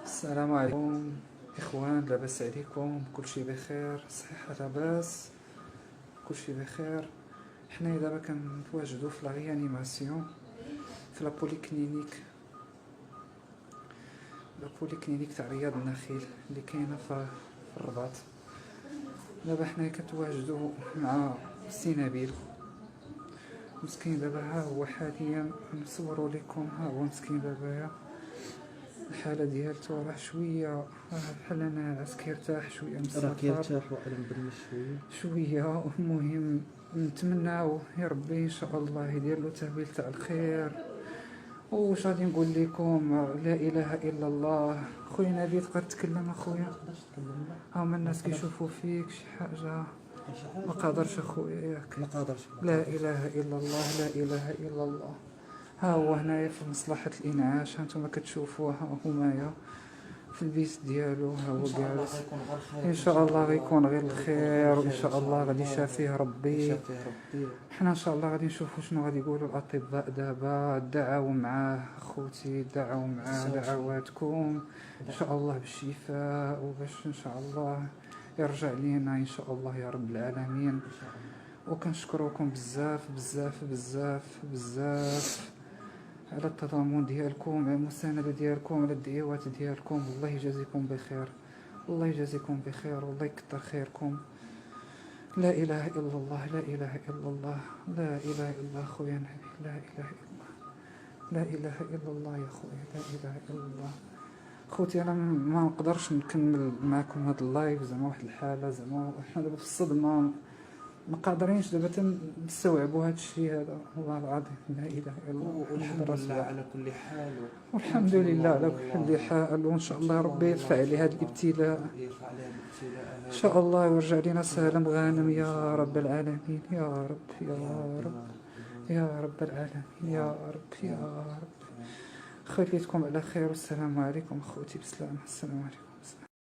السلام عليكم اخوان، لاباس عليكم؟ كلشي بخير؟ صحيحه لاباس؟ كلشي بخير. حنايا دابا كنتواجدو في لا ريانيماسيون في لابوليكلينيك تاع رياض النخيل اللي كاينه في الرباط. دابا حنايا كنتواجدو مع سي نبيل مسكين. دابا ها هو حاليا نصورو لكم، ها هو مسكين دابا الحاله ديالته راه شويه بحال انا عسكر كيرتاح شويه من راه السفر كيرتاح والم بالي شويه. المهم نتمناو يا ربي ان شاء الله يدير له تهويل تاع الخير. واش غادي نقول لكم؟ لا اله الا الله. خويا نبيل تقدر تتكلم اخويا؟ نقدرش نتكلم. لا هما الناس كيشوفوا فيك شي حاجه. ما قادرش اخويا ياك؟ ما قادرش. لا اله الا الله، لا اله الا الله. ها هو هنايا في مصلحة الإنعاش، هانتوما كتشوفوه، ها همايا في البيت ديالو، ها هو جالس. ان شاء الله غيكون غير الخير، وان شاء الله غادي يشافيه ربي. حنا ان شاء الله غادي نشوفوا شنو غادي يقولوا الاطباء دابا. دعاو معاه اخوتي، دعاو معاه، دعواتكم ان شاء الله بالشفاء، وباش ان شاء الله يرجع لينا ان شاء الله يا رب العالمين. وكنشكروكم بزاف بزاف بزاف بزاف على التضامن ديالكم، على المساندة ديالكم، على الدعوات ديالكم. الله يجازيكم بخير، الله يجازيكم بخير، والله يكثر خيركم. لا اله الا الله، لا اله الا الله، لا اله الا الله. خويا نبيل، لا اله الا الله، لا اله الا الله يا خويا، لا اله الا الله. خوتي انا ما نقدرش نكمل معكم هذا اللايف، زعما واحد الحاله، زعما حنا دابا في الصدمه، ما قادرينش دابا نستوعبوا هذا الشيء هذا. والله العظيم لا اله الا الله. والحمد لله على كل حال. والحمد لله على كل حال. وان شاء الله ربي يرفع عليه هذا الابتلاء ان شاء الله، ويرجع لنا سالم غانم يا رب العالمين، يا رب يا رب يا رب العالمين، يا رب يا رب. خليتكم على خير، والسلام عليكم اخوتي، بسلامه، السلام عليكم.